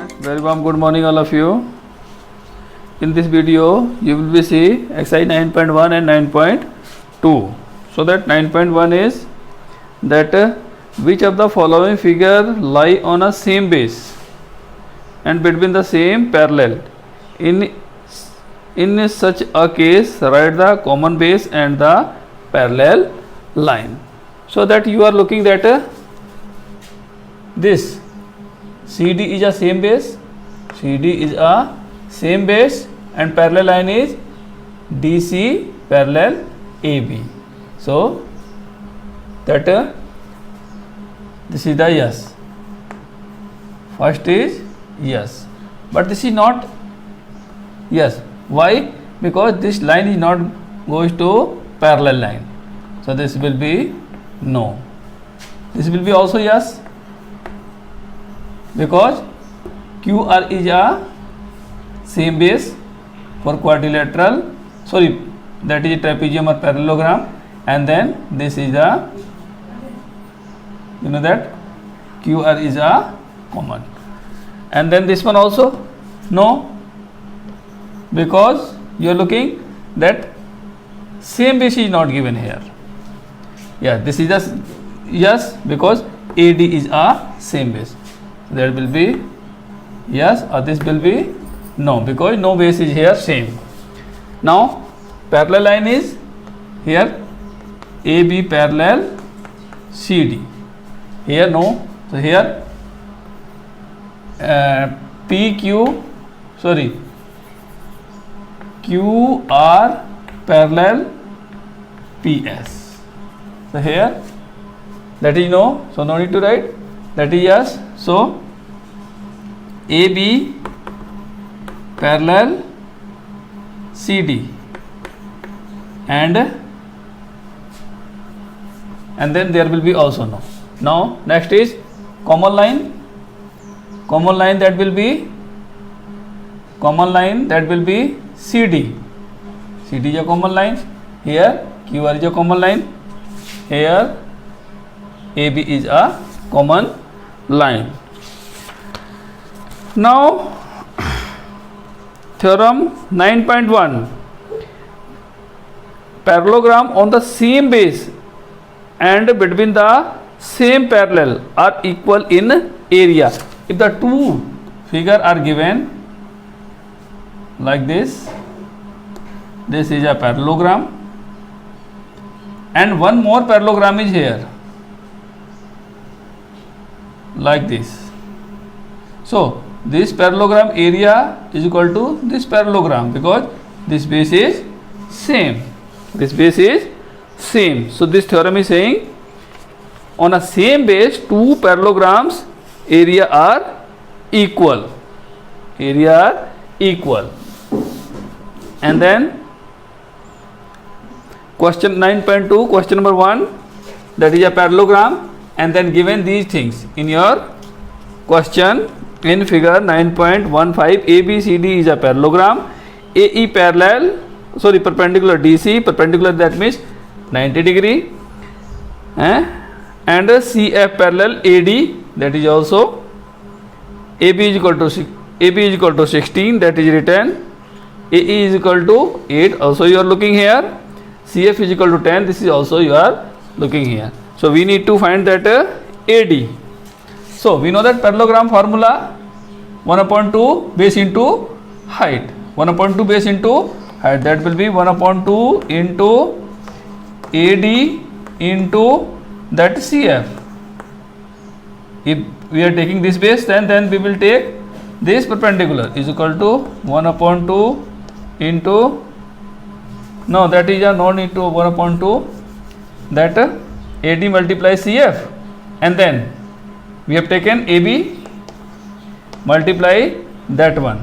Very warm good morning all of you. In this video you will be see exercise 9.1 and 9.2. So that 9.1 is that which of the following figure lie on a same base and between the same parallel. In such a case write the common base and the parallel line. So that you are looking that this CD is a same base, CD is a same base and parallel line is DC parallel AB. So that this is the yes. First is yes, but this is not yes. Why? Because this line is not goes to parallel line. So this will be no. This will be also yes, because QR is a same base for quadrilateral, sorry, that is a trapezium or parallelogram, and then this is a, you know that QR is a common, and then this one also no, because you are looking that same base is not given here. Yeah, this is a yes, because AD is a same base. There will be yes, or this will be no, because no base is here same. Now parallel line is here AB parallel CD. Here no, so here QR parallel PS. So here that is no, so no need to write, that is yes. So AB parallel CD and then there will be also no. Now next is common line. Common line that will be CD. CD is a common line. Here QR is a common line. Here AB is a common line. Now theorem 9.1, parallelogram on the same base and between the same parallel are equal in area. If the two figures are given like this is a parallelogram and one more parallelogram is here like this. So this parallelogram area is equal to this parallelogram, because this base is same. This base is same. So this theorem is saying on a same base two parallelograms area are equal. Area are equal. And then question 9.2, question number 1, that is a parallelogram, and then given these things in your question in figure 9.15, ABCD is a parallelogram, AE perpendicular DC, perpendicular that means 90 degree, and CF parallel AD, that is also AB is equal to 16, that is written, AE is equal to 8, also you are looking here, CF is equal to 10, this is also you are looking here. So we need to find that AD. So we know that parallelogram formula 1/2 base into height. 1/2 base into height, that will be 1/2 into AD into that CF. If we are taking this base, then we will take this perpendicular is equal to 1/2 into, no, that is a no need to 1/2, that AD multiply CF, and then we have taken AB multiply that one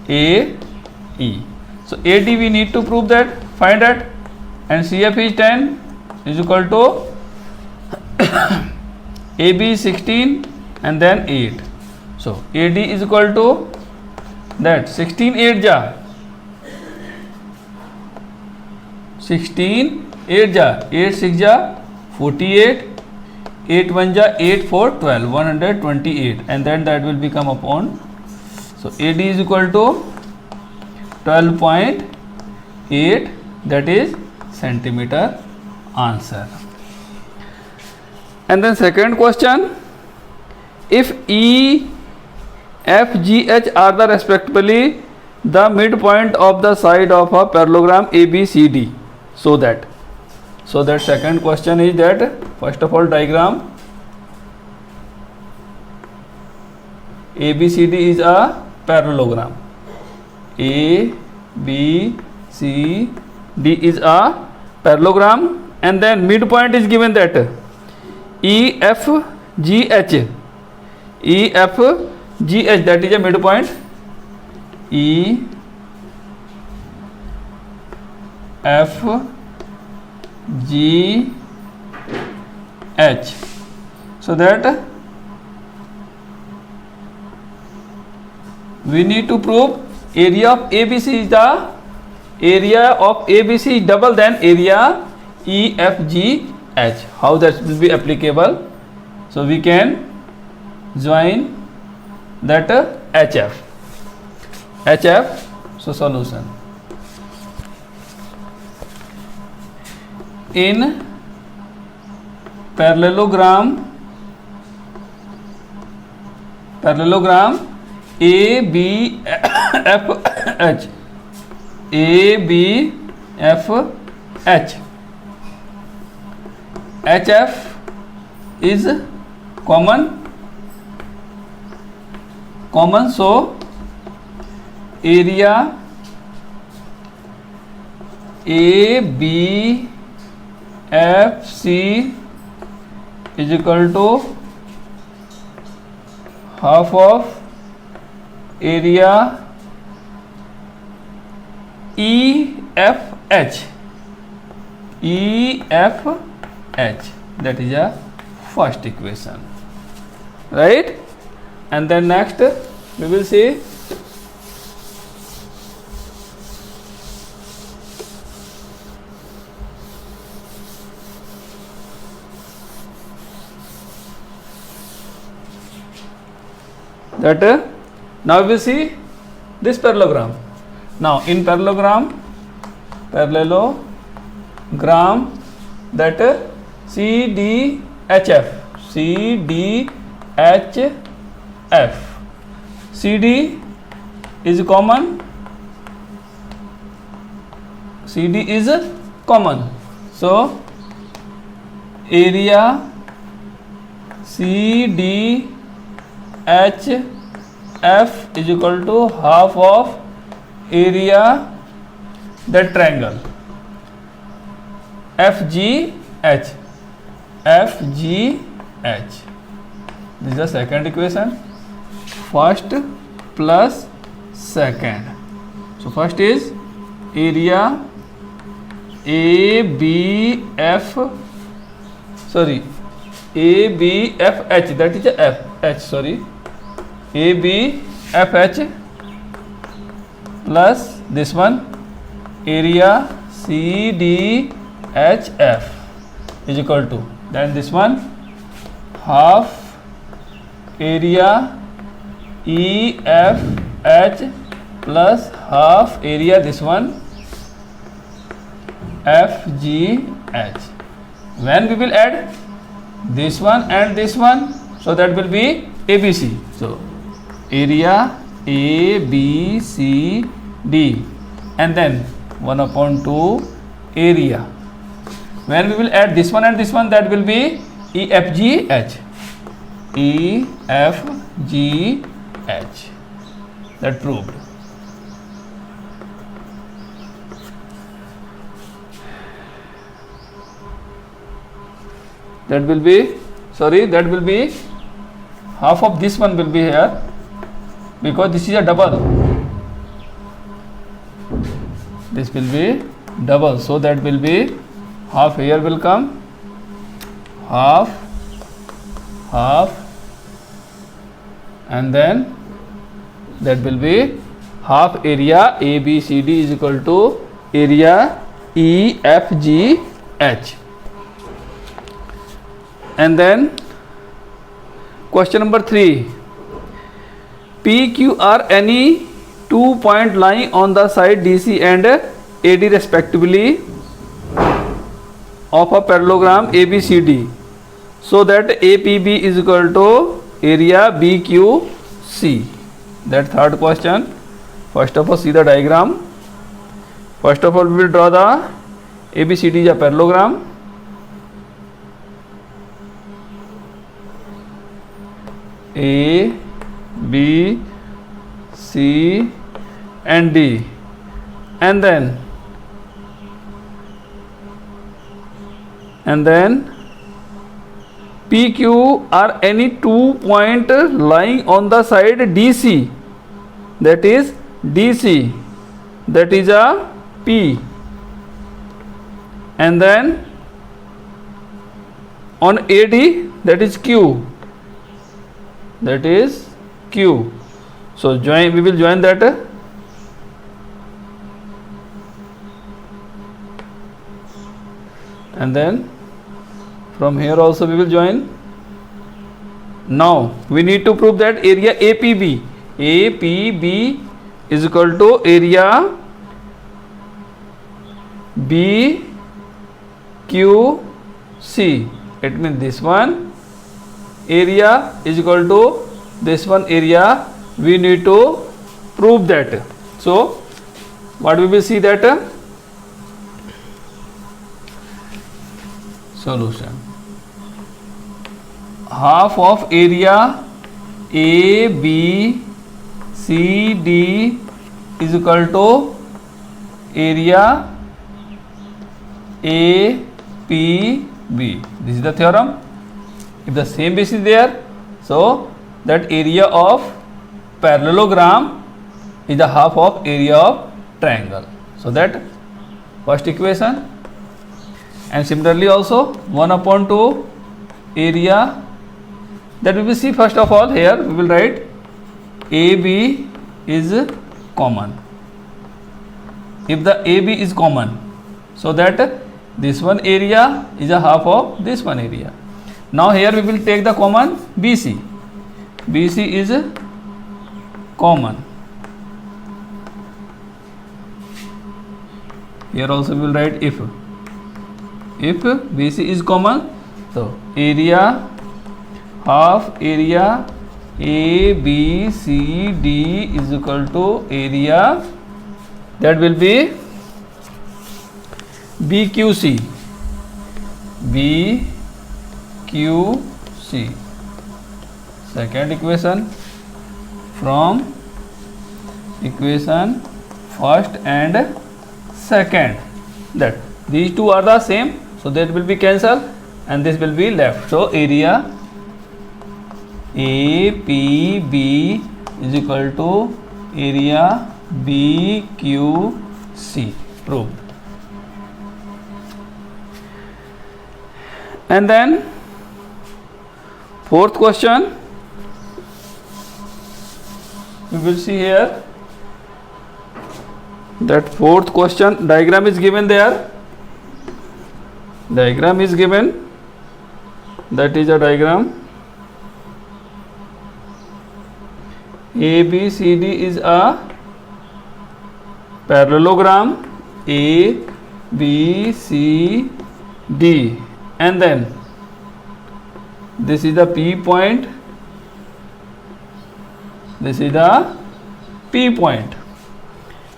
AE. So AD we need to prove that, find that, and CF is 10 is equal to AB 16 and then 8. So AD is equal to that 16 8 ja 16 8 ja 8 6 ja 48, 8 1 ja 8 4 12, 128, and then that will become upon So AD is equal to 12.8, that is centimeter. Answer. And then second question, if E, F, G, H are the respectively the midpoint of the side of a parallelogram ABCD, so that second question is that, first of all, diagram ABCD is a parallelogram. A, B, C, D is a parallelogram, and then midpoint is given that E, F, G, H. E, F, G, H, that is a midpoint. E, F, G, H. So that we need to prove area of ABC is the area of ABC is double than area EFGH. How that will be applicable? So we can join that HF. So solution. In parallelogram ABFH, HF is common, so area ABFC is equal to half of area EFH. That is a first equation, right? And then next we will see that now we will see this parallelogram. Now in parallelogram that CDHF, CD is common, so area CDHF is equal to half of area that triangle FGH. This is the second equation, first plus second. So first is area ABFH, that is a ABFH plus this one area CDHF is equal to, then this one half area EFH plus half area this one FGH. When we will add this one and this one, so that will be ABC. So area ABCD and then 1/2 area. When we will add this one and this one, that will be EFGH. That proved. That will be half of this one will be here, because this is a double. This will be double, so that will be half here will come, half, and then that will be half area ABCD is equal to area EFGH. And then question number 3, P, Q are any 2 point lying on the side DC and AD respectively of a parallelogram ABCD, so that APB is equal to area BQC. That third question. First of all, see the diagram. First of all, we will draw the ABCD is a parallelogram. A, B, C and D, and then PQ are any 2 point lying on the side DC, that is DC, that is a P, and then on AD, that is Q, that is Q. So we will join that. And then from here also we will join. Now we need to prove that area APB is equal to area BQC. It means this one area is equal to this one area. We need to prove that. So what we will see that solution. Half of area ABCD is equal to area APB. This is the theorem. If the same base is there, so that area of parallelogram is the half of area of triangle. So that first equation. And similarly also 1/2 area, that we will see. First of all, here we will write AB is common. If the AB is common, so that this one area is a half of this one area. Now here we will take the common BC. BC is common. Here also we will write if BC is common, so area, half area ABCD is equal to area, that will be BQC. BQC. Second equation, from equation first and second, that these two are the same, so that will be cancelled and this will be left. So area APB is equal to area BQC. Proved. And then fourth question, we will see here that fourth question diagram is given there. Diagram is given, that is a diagram. ABCD is a parallelogram ABCD, and then this is the P point, this is the P point,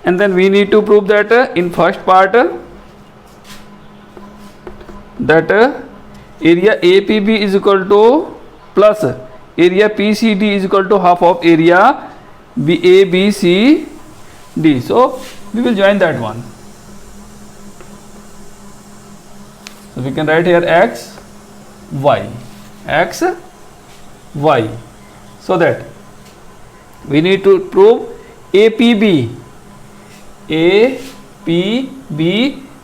and then we need to prove that in first part that area APB is equal to plus area PCD is equal to half of area ABCD. So we will join that one. So we can write here x, y, so that we need to prove APB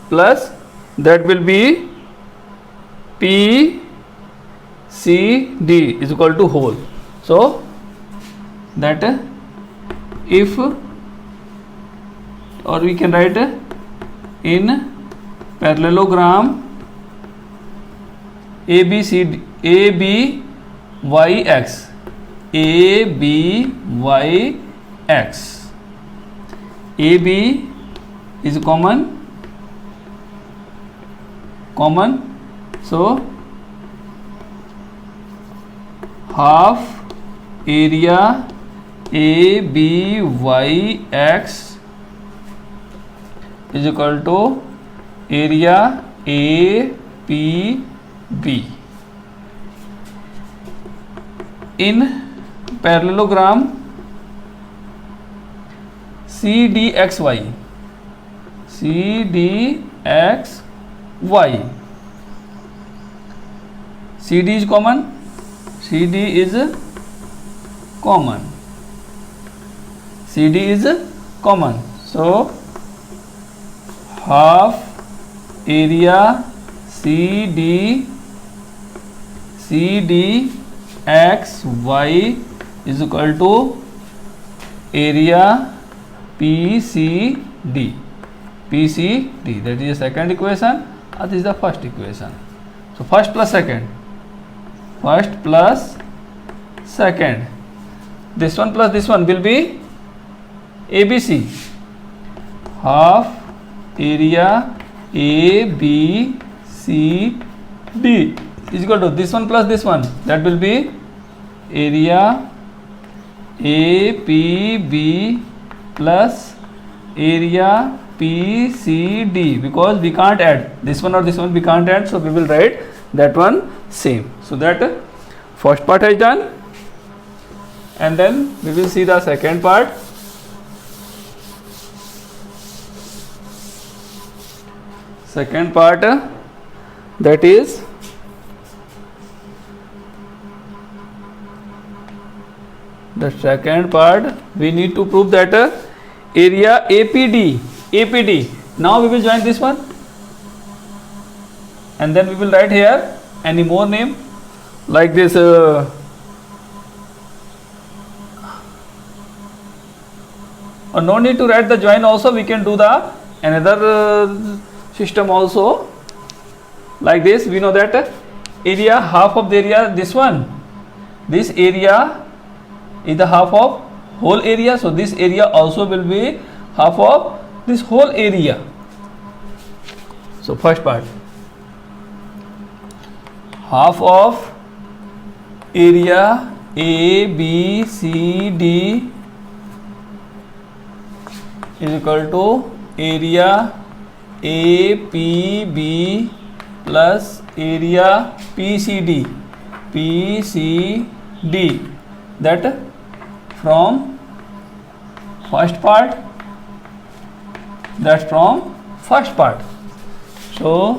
plus, that will be PCD is equal to whole. So that if, or we can write in parallelogram ABYX ABYX. AB is common, so half area ABYX is equal to area APB. In parallelogram CDXY, CD is common, CD is common, so half area CDXY is equal to area PCD. That is the second equation, and this is the first equation. So first plus second, this one plus this one will be ABC. Half area ABCD is equal to this one plus this one, that will be area APB plus area PCD, because we can't add this one or this one, we can't add, so we will write that one same. So that first part is done, and then we will see the second part. That is the second part, we need to prove that area APD. Now we will join this one, and then we will write here any more name like this or no need to write the join also, we can do the another system also like this. We know that area, half of the area, this area is the half of whole area, so this area also will be half of this whole area. So first part, half of area ABCD is equal to area APB plus area PCD. That from first part, so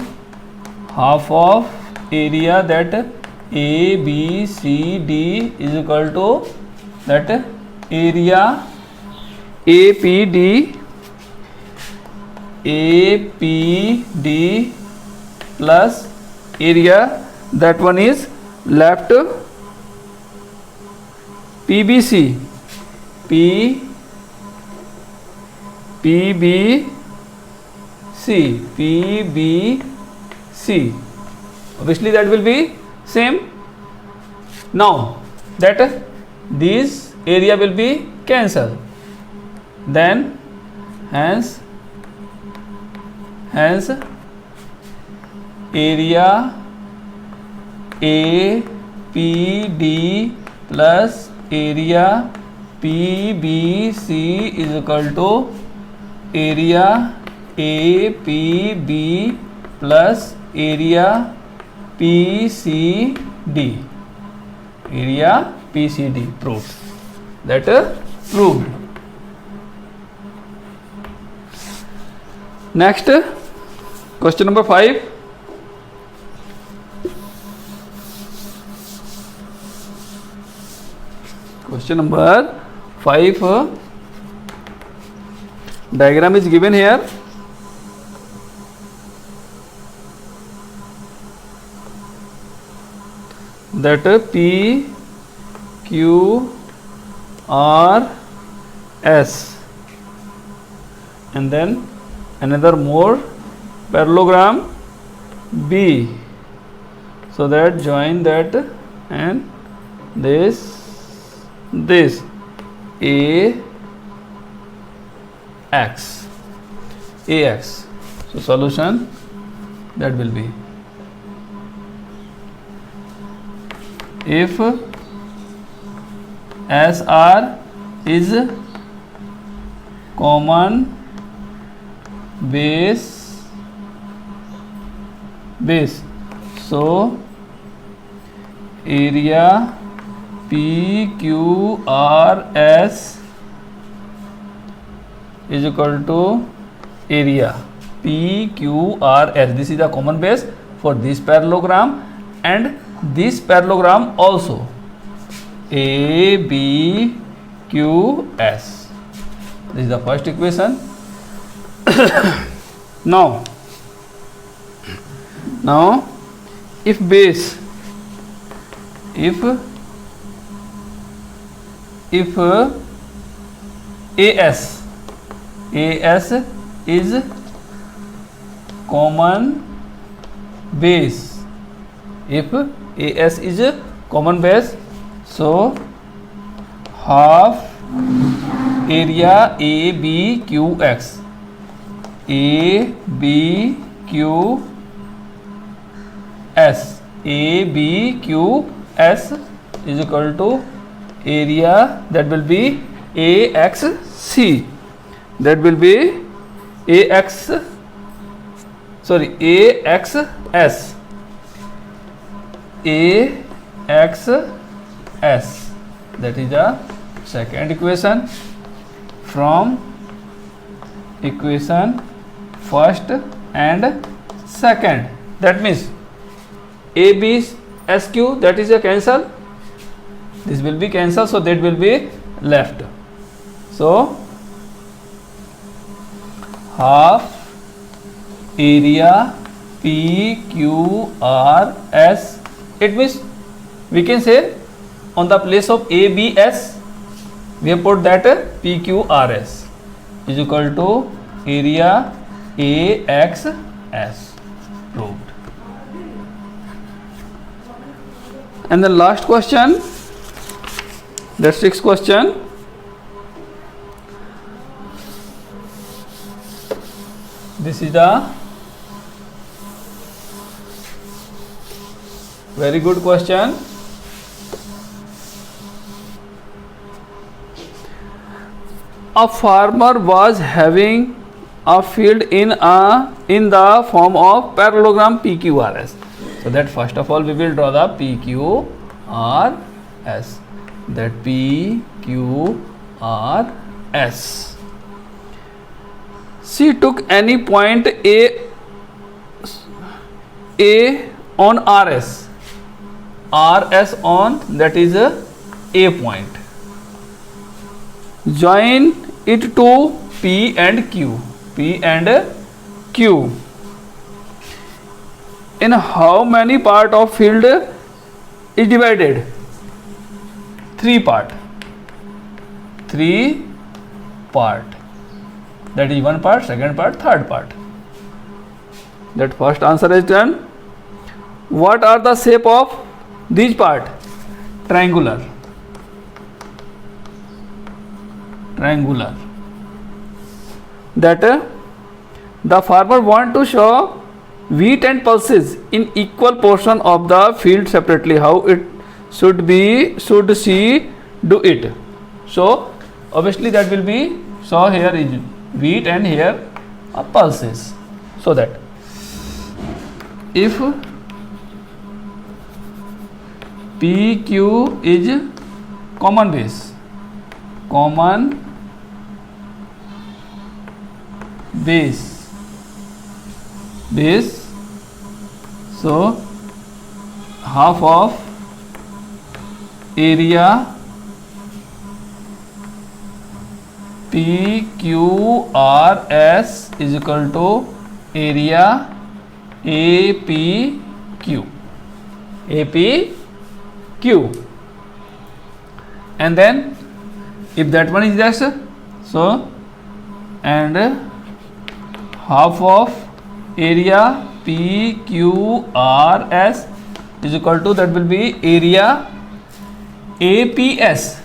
half of area that ABCD is equal to that area APD plus area, that one is left PBC. Obviously that will be same. Now that this area will be cancelled, then hence area APD plus area PBC is equal to area APB plus area PCD. Proved. That proved. Next, question number 5. Question number 5. Diagram is given here. That P, Q, R, S, and then another more parallelogram B. So that join that and this this ax. So solution that will be, if SR is common base, so area PQRS is equal to area PQRS. This is the common base for this parallelogram and this parallelogram also, ABQS. This is the first equation. Now if base, if AS is common base, if AS is a common base, so half area ABQX ABQS is equal to area, that will be AXC, that will be AXS, that is the second equation from equation first and second. That means ABSQ, that is a cancel, this will be cancel, so that will be left. So half area PQRS, it means we can say on the place of ABS we have put that PQRS is equal to area AXS. Proved. And the last question, that sixth question, this is the very good question. A farmer was having a field in the form of parallelogram PQRS. So that first of all we will draw the PQRS, that PQRS. She took any point A on RS on, that is a point. Join it to P and Q. In how many part of field is divided? 3 part. That is 1 part, second part, third part. That first answer is done. What are the shape of these part? Triangular. That the farmer want to show wheat and pulses in equal portion of the field separately. How it should she do it? So obviously that will be, so here is wheat and here are pulses. So that if PQ is common base, so half of area PQRS is equal to area APQ, and then if that one is this, so and half of area PQRS is equal to, that will be area APS,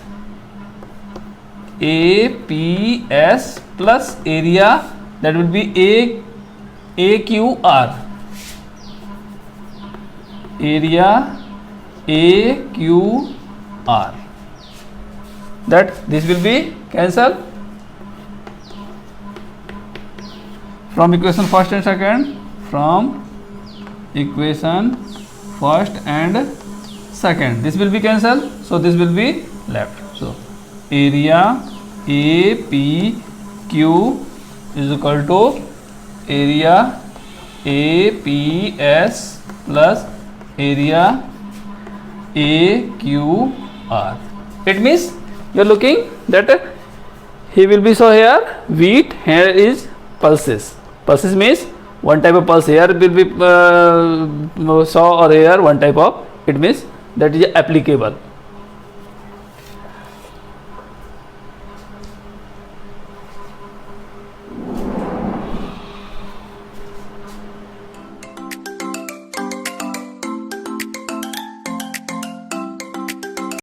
APS plus area, that will be AQR. Area AQR. That this will be cancelled from equation first and second. From equation first and second, this will be cancelled, so this will be left. So area APQ is equal to area APS plus area AQR. It means you are looking that he will be, so here wheat, here is pulses. Pulses means one type of pulse here will be saw, or here one type of, it means that is applicable.